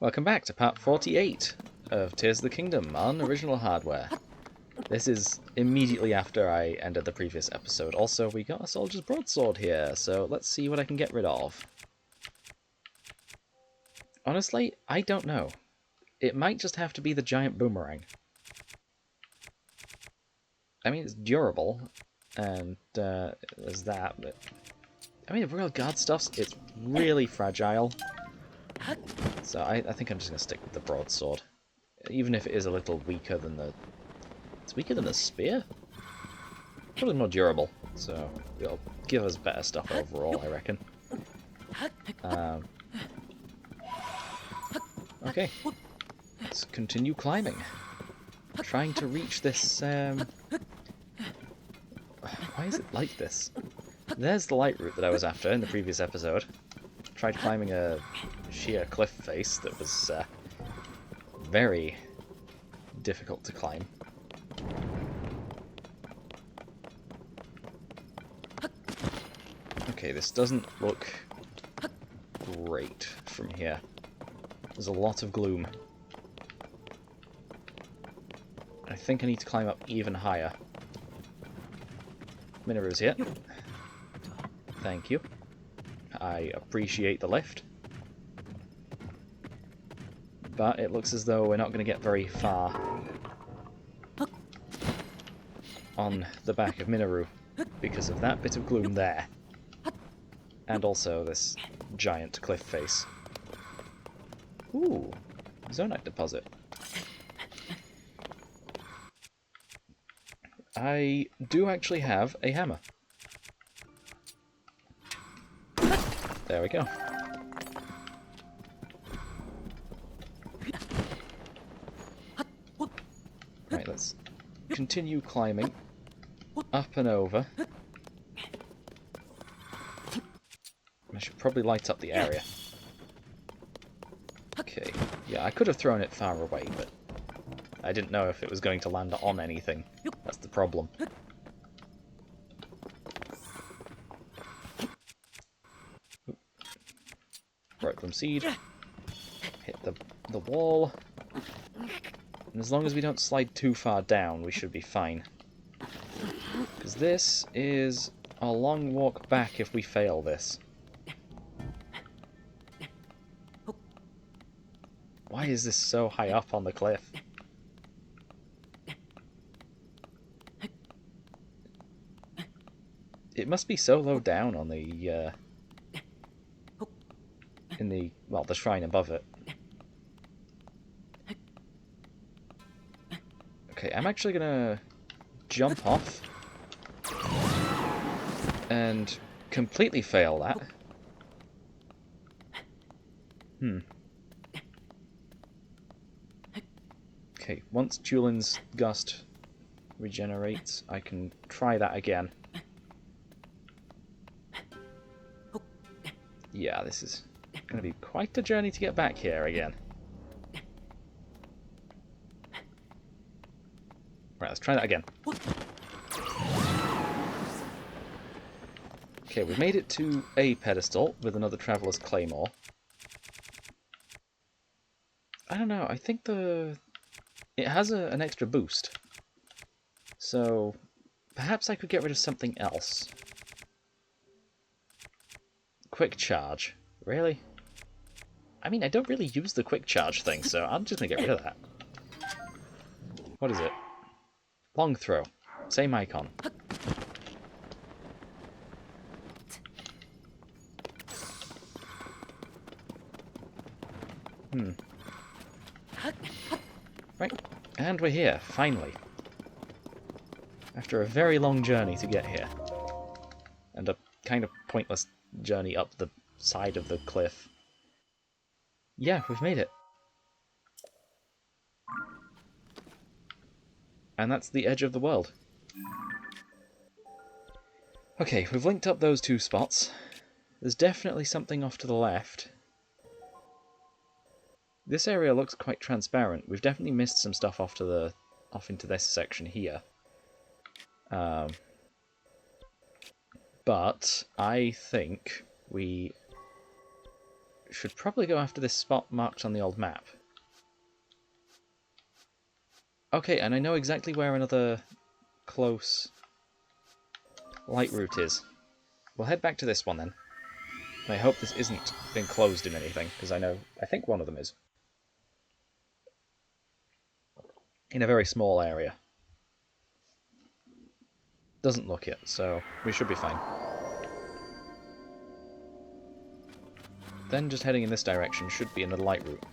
Welcome back to part 48 of Tears of the Kingdom on original hardware. This is immediately after I ended the previous episode. Also, we got a soldier's broadsword here, so let's see what I can get rid of. Honestly, I don't know. It might just have to be the giant boomerang. I mean, it's durable, and there's that, but... I mean, the Royal Guard stuff, it's really fragile. So I think I'm just going to stick with the broadsword. Even if it is a little weaker than the... It's weaker than the spear? Probably more durable, so it'll give us better stuff overall, I reckon. Okay, let's continue climbing. Trying to reach this... Why is it like this? There's the Lightroot that I was after in the previous episode. Tried climbing a sheer cliff face that was very difficult to climb. Okay, this doesn't look great from here. There's a lot of gloom. I think I need to climb up even higher. Minaru's here. Thank you. I appreciate the lift. But it looks as though we're not going to get very far on the back of Minaru because of that bit of gloom there. And also this giant cliff face. Ooh, Zonite deposit. I do actually have a hammer. There we go. Right, let's continue climbing up and over. I should probably light up the area. Okay, yeah, I could have thrown it far away, but I didn't know if it was going to land on anything. That's the problem. Brightplum seed. Hit the wall. And as long as we don't slide too far down, we should be fine. Because this is a long walk back if we fail this. Why is this so high up on the cliff? It must be so low down on the, in the, well, the shrine above it. Okay, I'm actually gonna jump off and completely fail that. Okay, once Julian's Gust regenerates, I can try that again. Yeah, this is going to be quite a journey to get back here again. Right, let's try that again. Okay, we've made it to a pedestal with another Traveller's Claymore. I don't know, I think it has an extra boost. So perhaps I could get rid of something else. Quick charge. Really? I mean, I don't really use the quick charge thing, so I'm just going to get rid of that. What is it? Long throw. Same icon. Right, and we're here, finally. After a very long journey to get here. And a kind of pointless journey up the side of the cliff. Yeah, we've made it. And that's the edge of the world. Okay, we've linked up those two spots. There's definitely something off to the left. This area looks quite transparent. We've definitely missed some stuff off into this section here. But I think we should probably go after this spot marked on the old map. Okay, and I know exactly where another close Lightroot is. We'll head back to this one then. And I hope this isn't enclosed in anything, because I think one of them is. In a very small area. Doesn't look it, so we should be fine. Then just heading in this direction should be another Lightroot.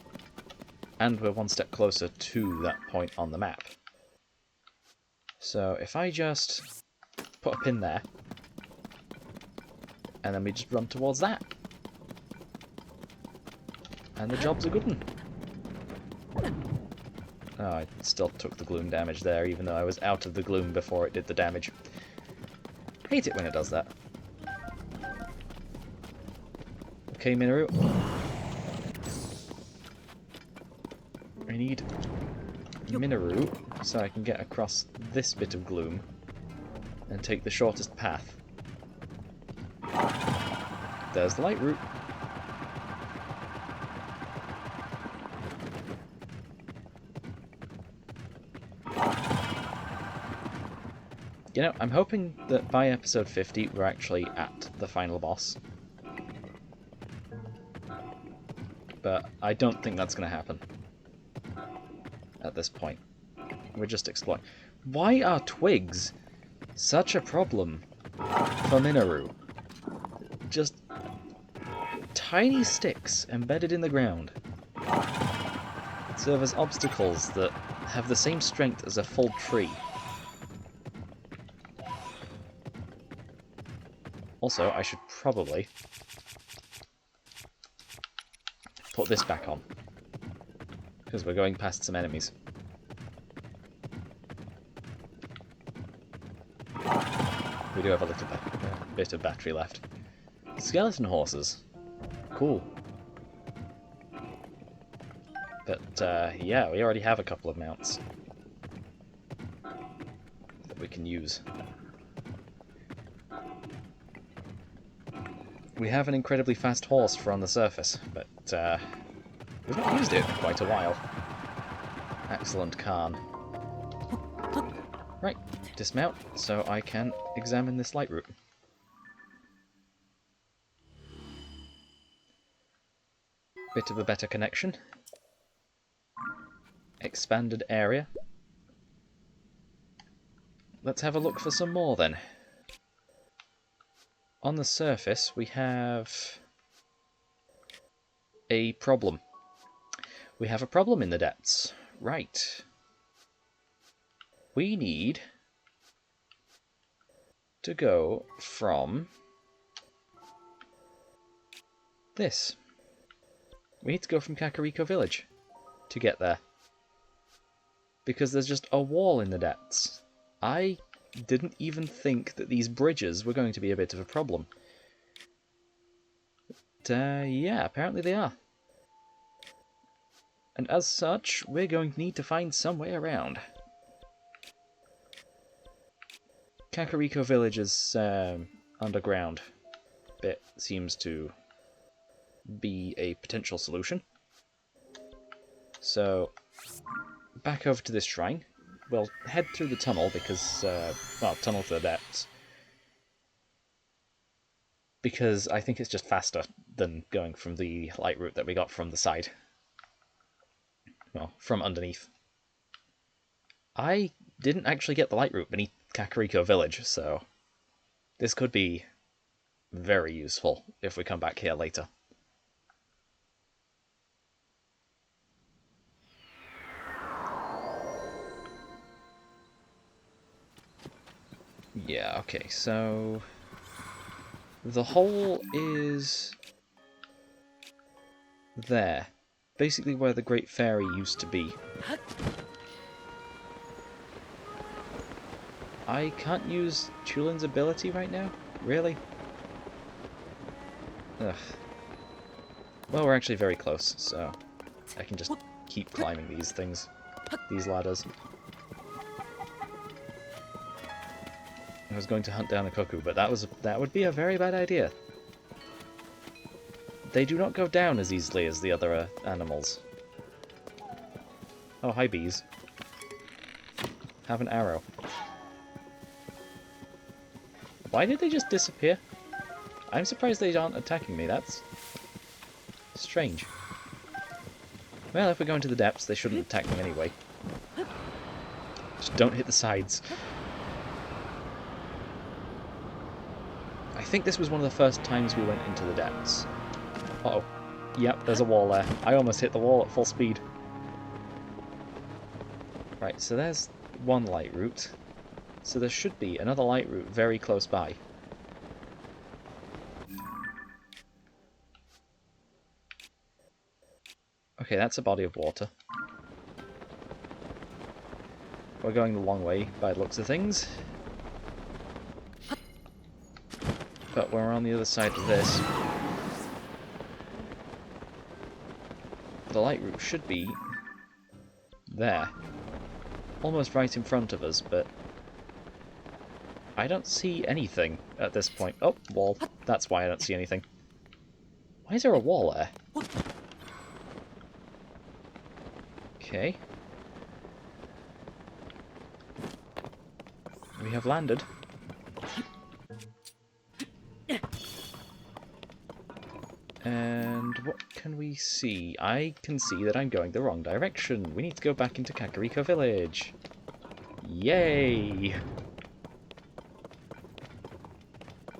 And we're one step closer to that point on the map. So if I just put a pin there, and then we just run towards that. And the job's a good one. Oh, I still took the gloom damage there, even though I was out of the gloom before it did the damage. Hate it when it does that. Okay, Minoru. I need Minoru so I can get across this bit of gloom and take the shortest path. There's the Lightroot. You know, I'm hoping that by episode 50 we're actually at the final boss. But I don't think that's going to happen at this point. We're just exploring. Why are twigs such a problem for Minoru? Just tiny sticks embedded in the ground serve as obstacles that have the same strength as a full tree. Also, I should probably put this back on, because we're going past some enemies. We do have a little bit of battery left. Skeleton horses. Cool. But, yeah, we already have a couple of mounts that we can use. We have an incredibly fast horse for on the surface, but we've not used it in quite a while. Excellent Khan. Right, dismount so I can examine this Lightroot. Bit of a better connection. Expanded area. Let's have a look for some more then. On the surface, we have a problem. We have a problem in the depths. Right. We need to go from this. We need to go from Kakariko Village to get there. Because there's just a wall in the depths. I didn't even think that these bridges were going to be a bit of a problem. But, yeah, apparently they are. And as such, we're going to need to find some way around. Kakariko Village's underground bit seems to be a potential solution. So, back over to this shrine. We'll head through the tunnel because, well, tunnel to the depths. Because I think it's just faster than going from the Lightroot that we got from the side. Well, from underneath. I didn't actually get the Lightroot beneath Kakariko Village, so this could be very useful if we come back here later. Yeah, okay, so the hole is there. Basically where the Great Fairy used to be. I can't use Chulin's ability right now? Really? Ugh. Well, we're actually very close, so I can just keep climbing these things, these ladders. I was going to hunt down a cuckoo, but that would be a very bad idea. they do not go down as easily as the other animals. Oh, hi bees. Have an arrow. Why did they just disappear? I'm surprised they aren't attacking me. That's strange. Well, if we're going to the depths, they shouldn't attack me anyway. Just don't hit the sides. I think this was one of the first times we went into the depths. Uh-oh. Yep, there's a wall there. I almost hit the wall at full speed. Right, so there's one Lightroot. So there should be another Lightroot very close by. Okay, that's a body of water. We're going the long way by the looks of things. But we're on the other side of this. The Lightroot should be there. Almost right in front of us, but I don't see anything at this point. Oh, wall. That's why I don't see anything. Why is there a wall there? Okay. We have landed. And what can we see? I can see that I'm going the wrong direction. We need to go back into Kakariko Village. Yay!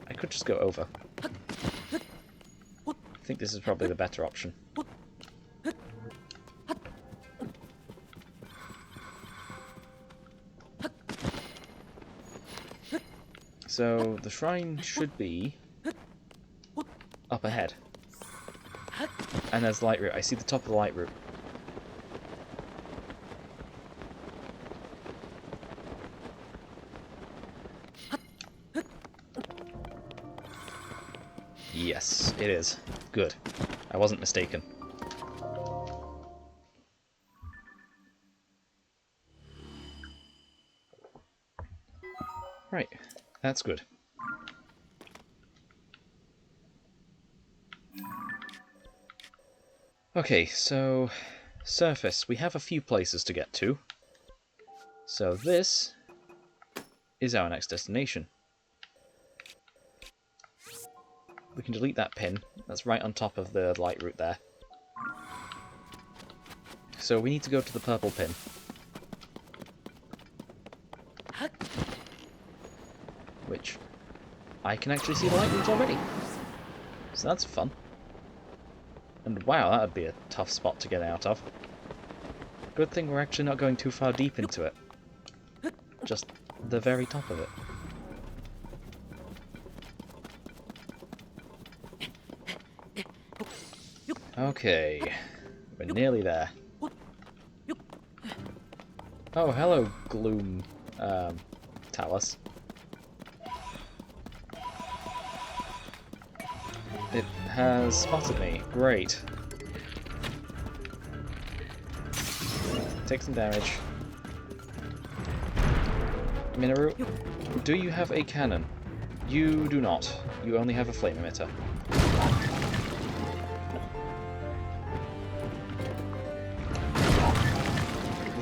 I could just go over. I think this is probably the better option. So the shrine should be up ahead. And there's Lightroot. I see the top of the Lightroot. Yes, it is. Good. I wasn't mistaken. Right. That's good. Okay, so surface. We have a few places to get to. So this is our next destination. We can delete that pin. That's right on top of the Lightroot there. So we need to go to the purple pin. Which I can actually see the Lightroot already. So that's fun. And wow, that would be a tough spot to get out of. Good thing we're actually not going too far deep into it. Just the very top of it. Okay, we're nearly there. Oh, hello, Gloom Talus. It has spotted me. Great. Take some damage. Minoru, do you have a cannon? You do not. You only have a flame emitter.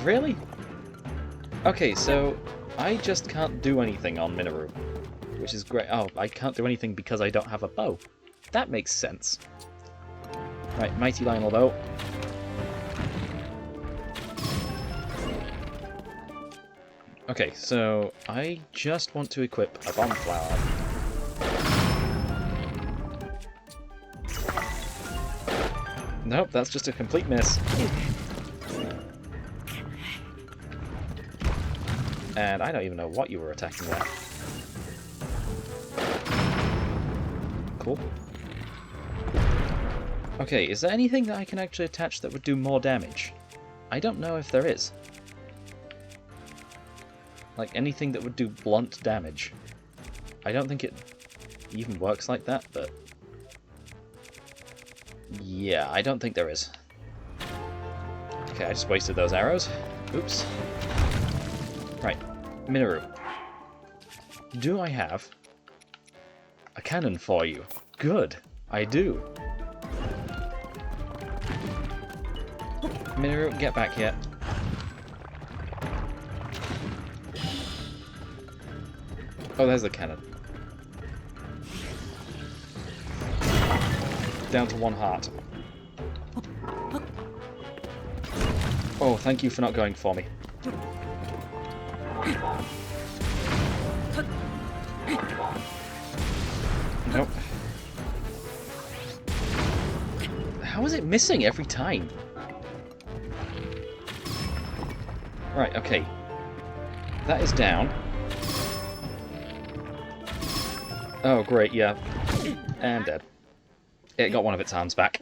Really? Okay, so I just can't do anything on Minoru, which is great. Oh, I can't do anything because I don't have a bow. That makes sense. Right, Mighty Lionel Bow. Okay, so I just want to equip a bomb flower. Nope, that's just a complete miss. And I don't even know what you were attacking there. Cool. Okay, is there anything that I can actually attach that would do more damage? I don't know if there is. Like, anything that would do blunt damage. I don't think it even works like that, but... yeah, I don't think there is. Okay, I just wasted those arrows. Oops. Right, Minoru. Do I have a cannon for you? Good, I do. Minoru, get back here. Oh, there's the cannon. Down to 1 heart. Oh, thank you for not going for me. Nope. How is it missing every time? Right, okay. That is down. Oh, great, yeah. And dead. It got one of its arms back.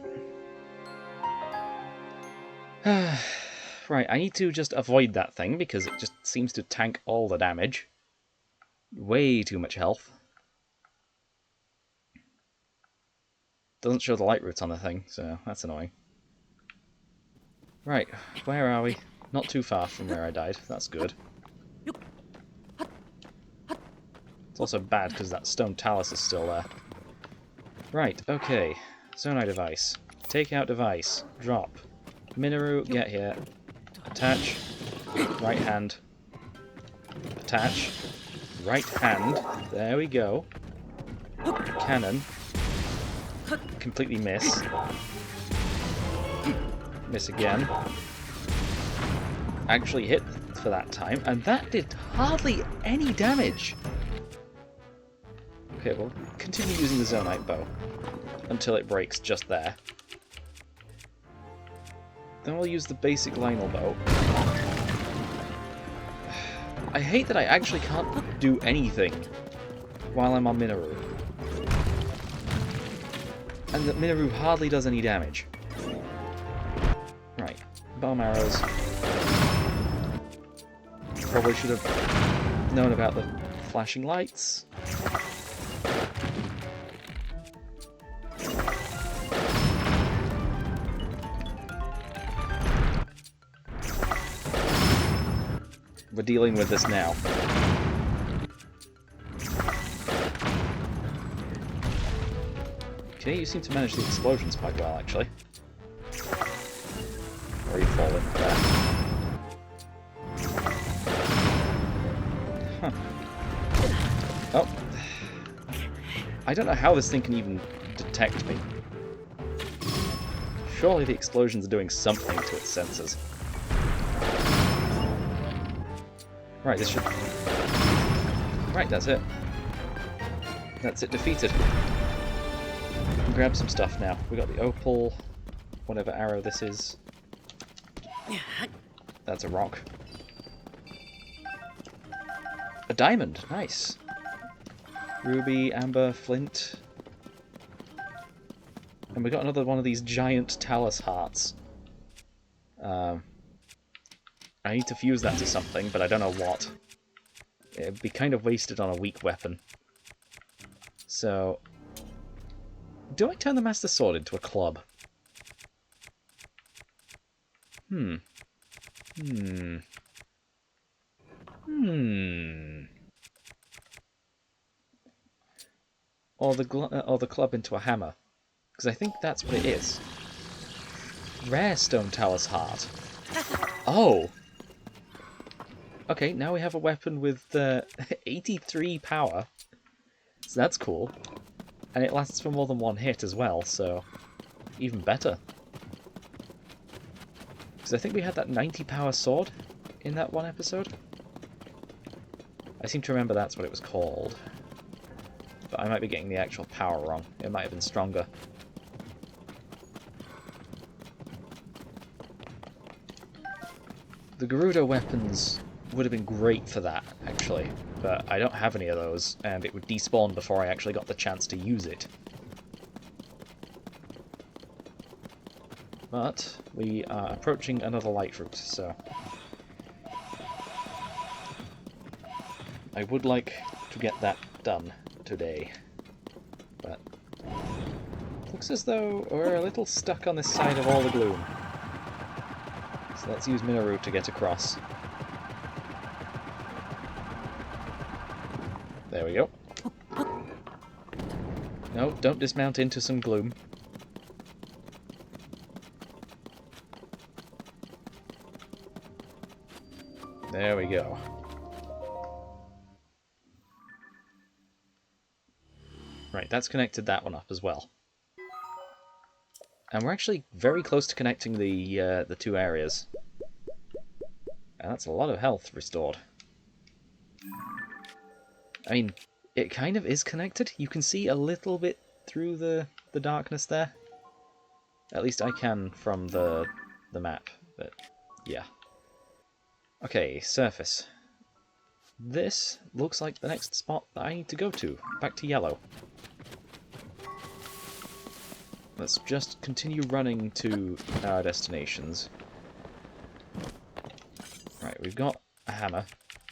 Right, I need to just avoid that thing because it just seems to tank all the damage. Way too much health. Doesn't show the Lightroots on the thing, so that's annoying. Right, where are we? Not too far from where I died. That's good. It's also bad because that stone talus is still there. Right, okay. Zonai device. Take out device. Drop. Minoru, get here. Attach. Right hand. Attach. Right hand. There we go. Cannon. Completely miss. Miss again. Actually hit for that time, and that did hardly any damage. Okay, we'll continue using the Zonite bow until it breaks just there. Then we'll use the basic Lionel bow. I hate that I actually can't do anything while I'm on Minoru. And that Minoru hardly does any damage. Right, bomb arrows. Probably should have known about the flashing lights. We're dealing with this now. Okay, you seem to manage the explosions quite well, actually. Where are you falling? There. Huh. Oh. I don't know how this thing can even detect me. Surely the explosions are doing something to its sensors. Right, this should... Right, that's it. That's it defeated. We can grab some stuff now. We got the opal, whatever arrow this is. That's a rock. A diamond, nice. Ruby, amber, flint. And we got another one of these giant talus hearts. I need to fuse that to something, but I don't know what. It'd be kind of wasted on a weak weapon. So... do I turn the Master Sword into a club? Or the club into a hammer. Because I think that's what it is. Rare stone talus heart. Oh! Okay, now we have a weapon with 83 power. So that's cool. And it lasts for more than one hit as well, so even better. Because I think we had that 90 power sword in that one episode. I seem to remember that's what it was called. But I might be getting the actual power wrong. It might have been stronger. The Gerudo weapons would have been great for that, actually, but I don't have any of those, and it would despawn before I actually got the chance to use it. But we are approaching another Lightroot, so I would like to get that done today, but looks as though we're a little stuck on this side of all the gloom. So let's use Minoru to get across. There we go. No, don't dismount into some gloom. There we go. Right, that's connected that one up as well. And we're actually very close to connecting the two areas. And that's a lot of health restored. I mean, it kind of is connected. You can see a little bit through the darkness there. At least I can from the map, but yeah. Okay, surface. This looks like the next spot that I need to go to. Back to yellow. Let's just continue running to our destinations. Right, we've got a hammer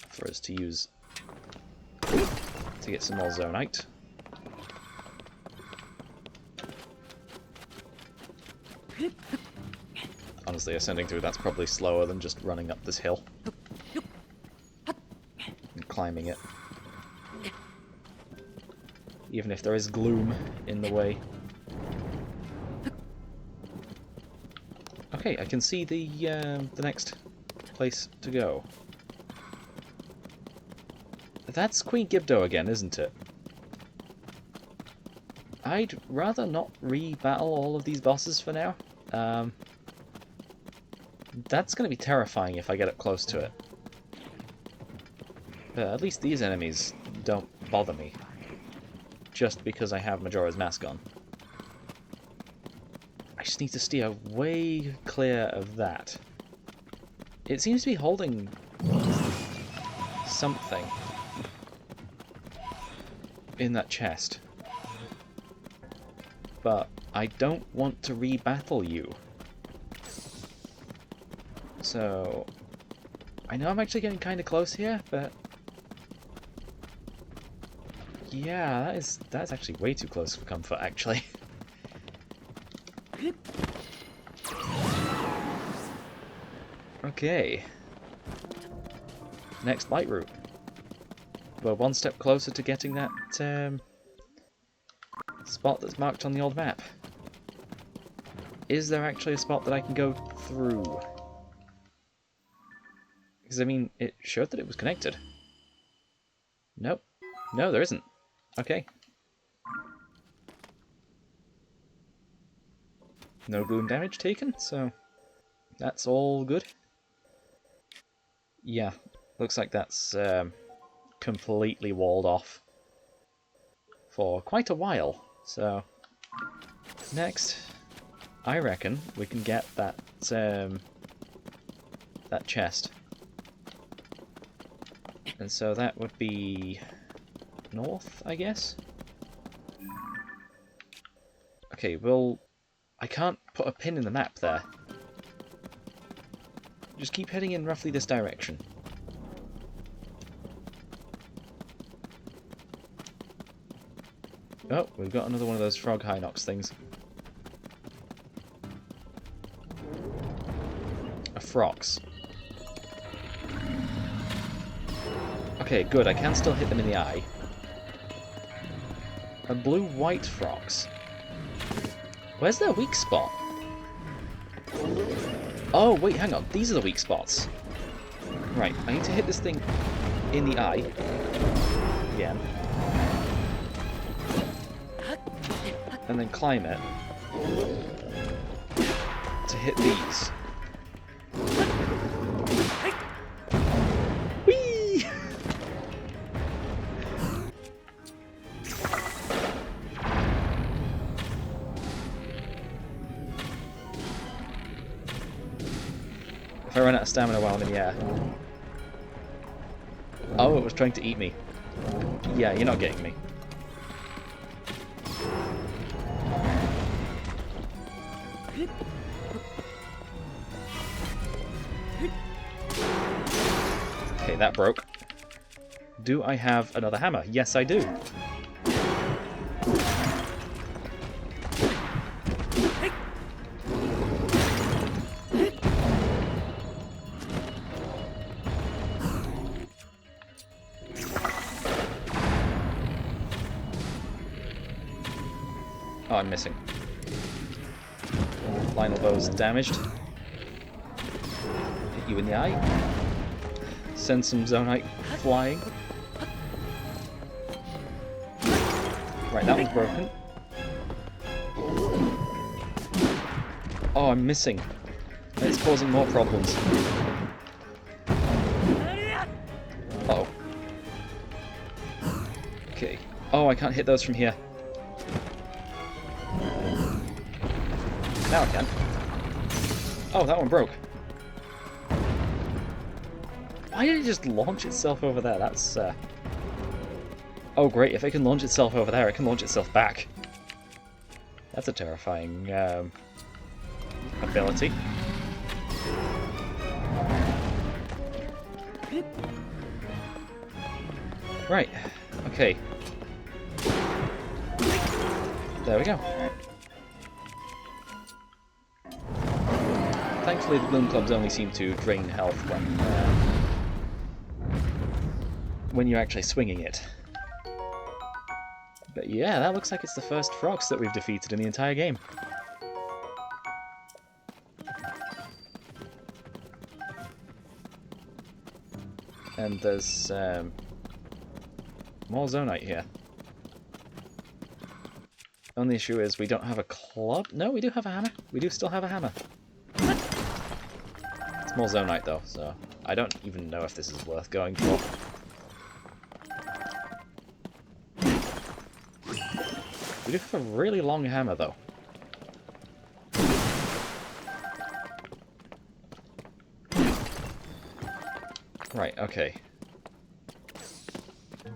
for us to use to get some more zonite. Honestly, ascending through that's probably slower than just running up this hill and climbing it. Even if there is gloom in the way. Okay, I can see the next place to go. That's Queen Gibdo again, isn't it? I'd rather not re-battle all of these bosses for now. That's going to be terrifying if I get up close to it. But at least these enemies don't bother me. Just because I have Majora's Mask on. I just need to steer way clear of that. It seems to be holding something in that chest. But I don't want to re-battle you. So I know I'm actually getting kind of close here, but yeah, that's actually way too close for comfort, actually. Okay. Next Lightroot. We're one step closer to getting that spot that's marked on the old map. Is there actually a spot that I can go through? Because, I mean, it showed that it was connected. Nope. No, there isn't. Okay. No gloom damage taken, so that's all good. Yeah, looks like that's completely walled off for quite a while. So next, I reckon we can get that that chest, and so that would be north, I guess. Okay, well, I can't put a pin in the map there. Just keep heading in roughly this direction. Oh, we've got another one of those frog Hinox things. A Frox. Okay, good, I can still hit them in the eye. A blue-white Frox. Where's their weak spot? Oh, wait, hang on. These are the weak spots. Right, I need to hit this thing in the eye. Again. And then climb it. To hit these. Whee! If I run out of stamina while I'm in the air. Oh, it was trying to eat me. Yeah, you're not getting me. Okay, that broke. Do I have another hammer? Yes, I do. Oh, I'm missing. Lionel bow's damaged. Hit you in the eye. send some Zonite flying. Right, that one's broken. Oh, I'm missing. It's causing more problems. Uh-oh. Okay. Oh, I can't hit those from here. Now I can. Oh, that one broke. Why did it just launch itself over there? That's, Oh, great. If it can launch itself over there, it can launch itself back. That's a terrifying, ability. Right. Okay. There we go. Thankfully, the Bloom Clubs only seem to drain health when you're actually swinging it. But yeah, that looks like it's the first Frox that we've defeated in the entire game. And there's more Zonite here. Only issue is we don't have a club. No, we do have a hammer. We do still have a hammer. It's more Zonite though, so I don't even know if this is worth going for. We do have a really long hammer though. Right, okay.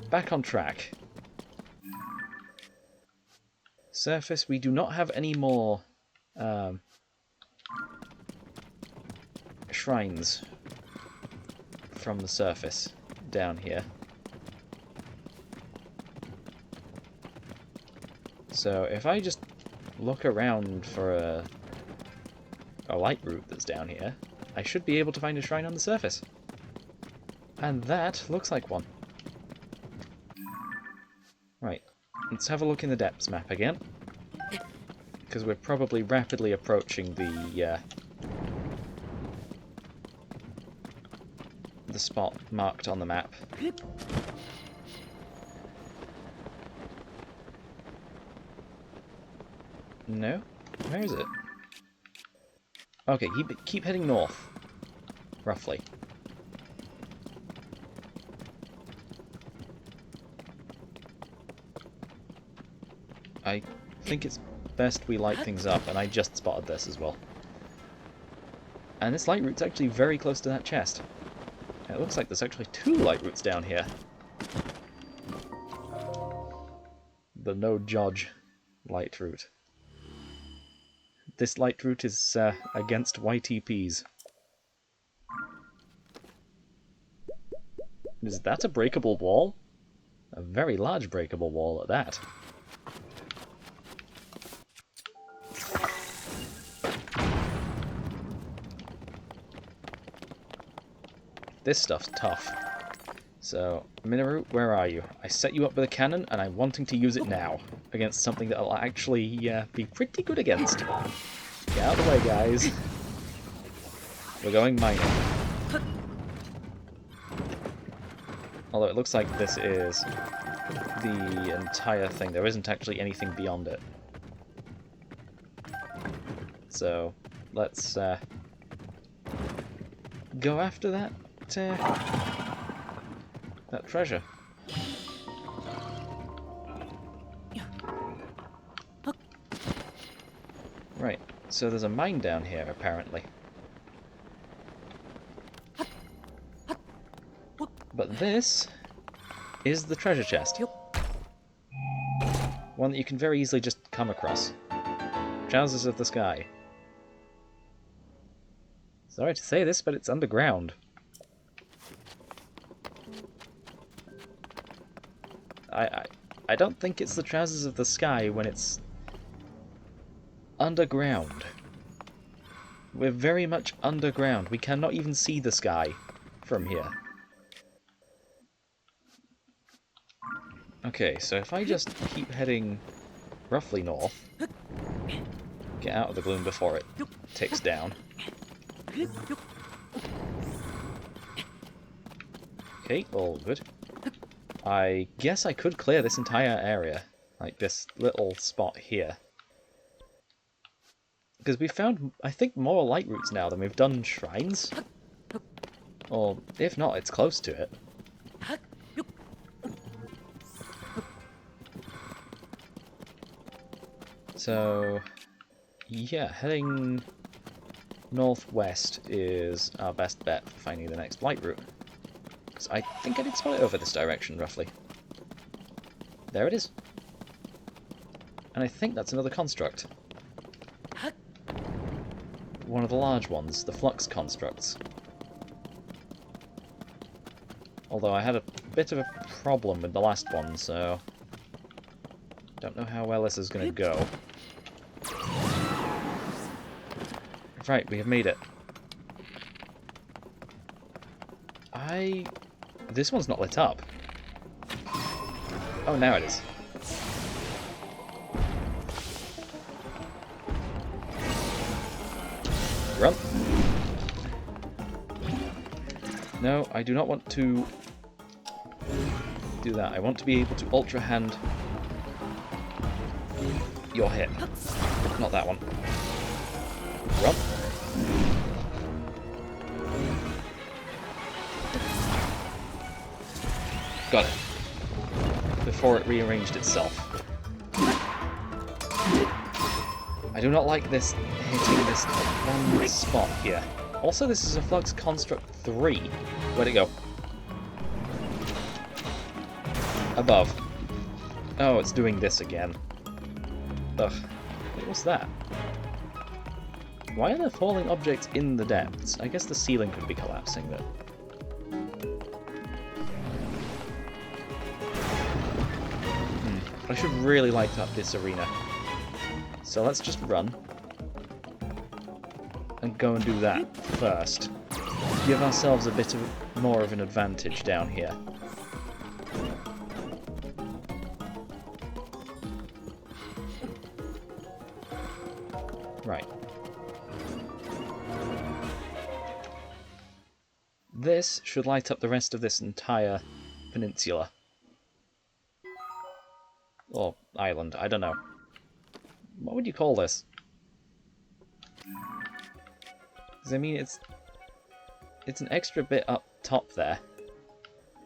Back on track. Surface, we do not have any more shrines from the surface down here. So if I just look around for a Lightroot that's down here, I should be able to find a shrine on the surface. And that looks like one. Right, let's have a look in the depths map again. Because we're probably rapidly approaching the spot marked on the map. No? Where is it? Okay, keep heading north. Roughly. I think it's best we light things up, and I just spotted this as well. And this Lightroot's actually very close to that chest. It looks like there's actually 2 Lightroots down here. The no Judge Lightroot. This Lightroot is against YTPs. Is that a breakable wall? A very large breakable wall at that. This stuff's tough. So, Minoru, where are you? I set you up with a cannon, and I'm wanting to use it now. Against something that'll actually be pretty good against. Get out of the way, guys. We're going mining. Although it looks like this is the entire thing. There isn't actually anything beyond it. So, let's go after that treasure. Right, so there's a mine down here, apparently. But this is the treasure chest. One that you can very easily just come across. Trousers of the Sky. Sorry to say this, but it's underground. I don't think it's the Trousers of the Sky when it's underground. We're very much underground. We cannot even see the sky from here. Okay, so if I just keep heading roughly north, get out of the gloom before it ticks down. Okay, all good. I guess I could clear this entire area. Like this little spot here. Because we found, I think, more Lightroots now than we've done shrines. Or, if not, it's close to it. So, yeah, heading northwest is our best bet for finding the next Lightroot. Because I think I did spot it over this direction, roughly. There it is. And I think that's another construct. One of the large ones, the Flux constructs. Although I had a bit of a problem with the last one, so... don't know how well this is going to go. Right, we have made it. This one's not lit up. Oh, now it is. Run. No, I do not want to do that. I want to be able to Ultra Hand your hip. Not that one. Run. Got it. Before it rearranged itself. I do not like this hitting this one spot here. Also, this is a Flux Construct 3. Where'd it go? Above. Oh, it's doing this again. Ugh. What was that? Why are there falling objects in the depths? I guess the ceiling could be collapsing, but... I should really light up this arena. So let's just run. And go and do that first. Give ourselves a bit more of an advantage down here. Right. This should light up the rest of this entire peninsula. Or island, I don't know. What would you call this? Because I mean, it's an extra bit up top there.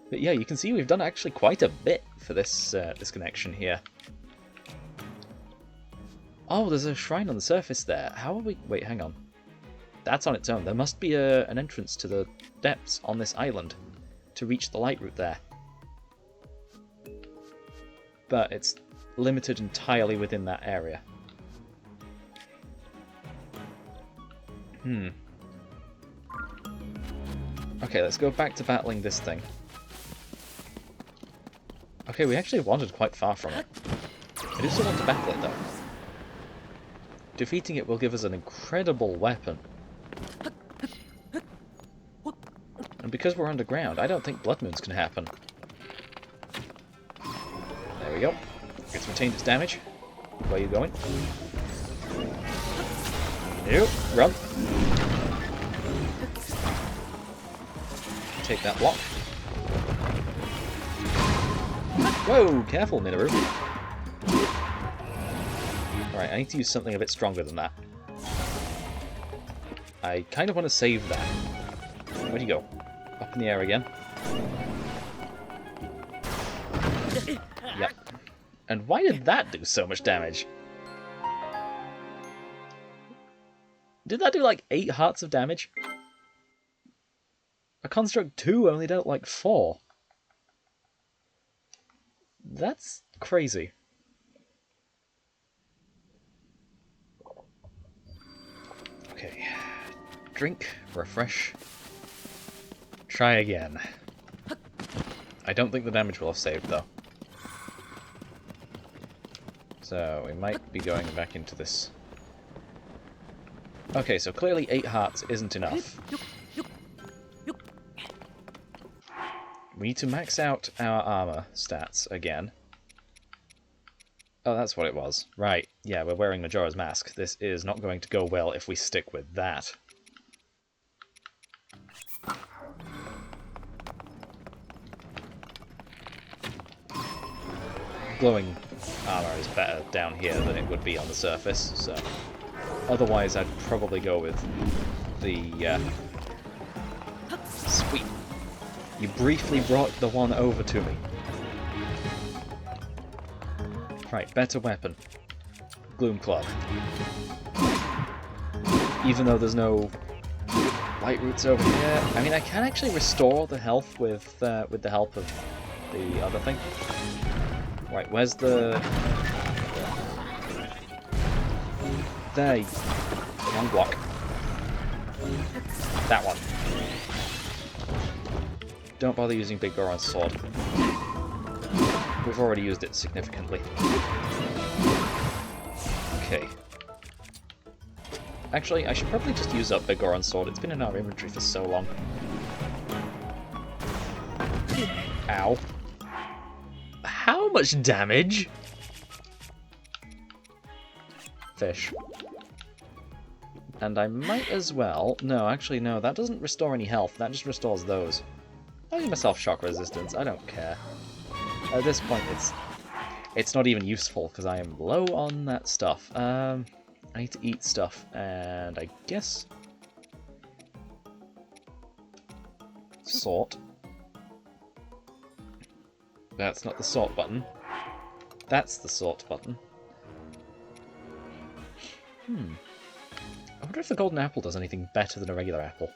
But yeah, you can see we've done actually quite a bit for this this connection here. Oh, there's a shrine on the surface there. How are we... Wait, hang on. That's on its own. There must be an entrance to the depths on this island to reach the Lightroot there. But it's limited entirely within that area. Okay, let's go back to battling this thing. Okay, we actually wandered quite far from it. I do still want to battle it, though. Defeating it will give us an incredible weapon. And because we're underground, I don't think blood moons can happen. There we go. It's retained its damage. Where are you going? Nope. Run. Take that block. Whoa! Careful, Minoru. Alright, I need to use something a bit stronger than that. I kind of want to save that. Where'd you go? Up in the air again. Yep. And why did that do so much damage? Did that do like 8 hearts of damage? A Construct 2 only dealt like 4. That's crazy. Okay. Drink, refresh. Try again. I don't think the damage will have saved though. So we might be going back into this. Okay, so clearly 8 hearts isn't enough. We need to max out our armor stats again. Oh, that's what it was. Right, yeah, we're wearing Majora's Mask. This is not going to go well if we stick with that. glowing armor is better down here than it would be on the surface, so... Otherwise, I'd probably go with the... Sweet. You briefly brought the one over to me. Right, better weapon. Gloom Club. Even though there's no Lightroots over here. I mean, I can actually restore the health with the help of the other thing. Right, where's the... There. Wrong block. That one. Don't bother using Big Goron's sword. We've already used it significantly. Okay. Actually, I should probably just use up Big Goron's sword. It's been in our inventory for so long. Ow. How much damage? Fish. And I might as well... No, actually, no, that doesn't restore any health. That just restores those. I'll give myself shock resistance. I don't care. At this point, it's not even useful, because I am low on that stuff. I need to eat stuff, and I guess... Sort. That's not the sort button. That's the sort button. I wonder if the golden apple does anything better than a regular apple.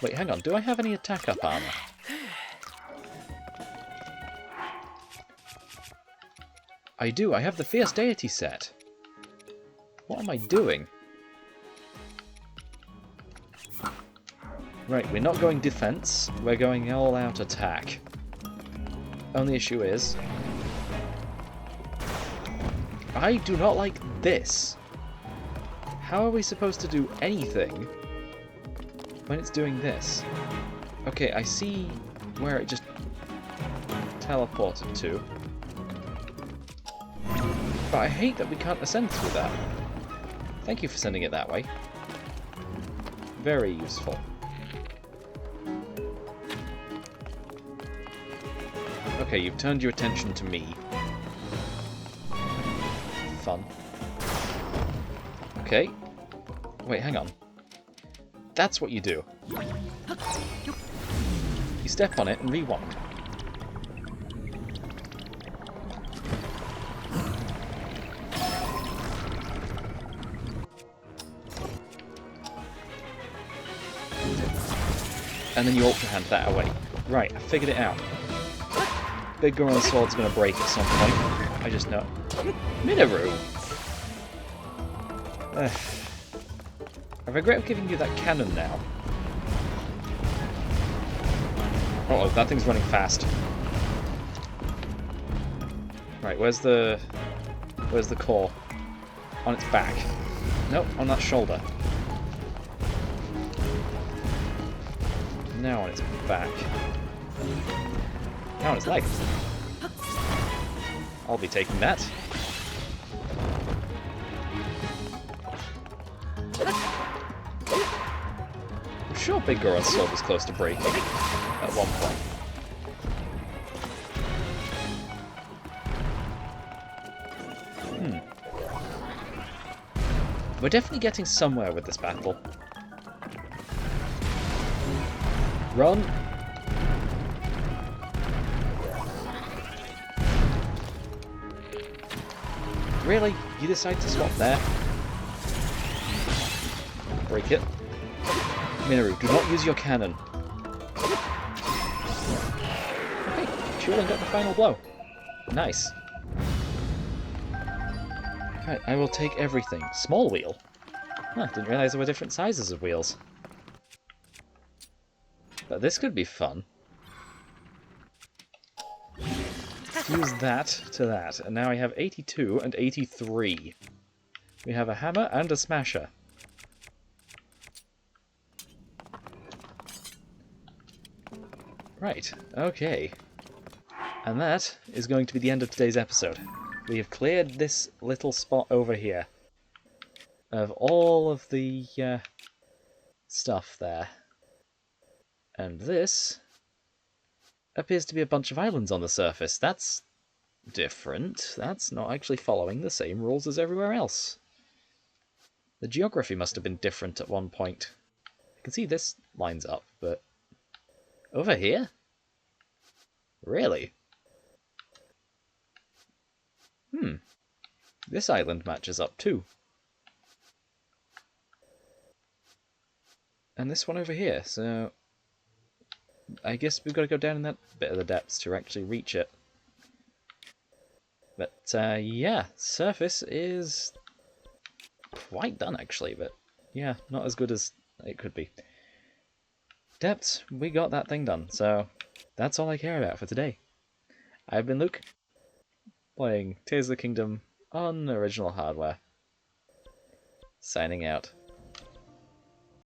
Wait, hang on. Do I have any attack up armor? I do. I have the Fierce Deity set. What am I doing? Right, we're not going defense. We're going all-out attack. Only issue is... I do not like this. How are we supposed to do anything when it's doing this? Okay, I see where it just teleported to. But I hate that we can't ascend through that. Thank you for sending it that way. Very useful. Okay, you've turned your attention to me. Fun. Okay. Wait, hang on. That's what you do. You step on it and rewind. And then you Ultra Hand that away. Right, I figured it out. Big Goron's sword's gonna break at some point. I just know. Minoru! I regret giving you that cannon now. Uh-oh, that thing's running fast. Right, where's the core? On its back. Nope, on that shoulder. Now on its back. Now on its leg. I'll be taking that. I'm sure Big Goron's sword was close to breaking at one point. We're definitely getting somewhere with this battle. Run! Really? You decide to swap there? Break it. Minoru, do not use your cannon. Okay, Chulin got the final blow. Nice. Right, I will take everything. Small wheel? Huh, didn't realise there were different sizes of wheels. But this could be fun. Use that to that, and now I have 82 and 83. We have a hammer and a smasher. Right, okay. And that is going to be the end of today's episode. We have cleared this little spot over here of all of the stuff there. And this appears to be a bunch of islands on the surface. That's different. That's not actually following the same rules as everywhere else. The geography must have been different at one point. I can see this lines up, but... over here? Really? This island matches up too. And this one over here, so... I guess we've got to go down in that bit of the depths to actually reach it. But, yeah, surface is quite done, actually, but yeah, not as good as it could be. Depths, we got that thing done, so that's all I care about for today. I've been Luke, playing Tears of the Kingdom on original hardware. Signing out.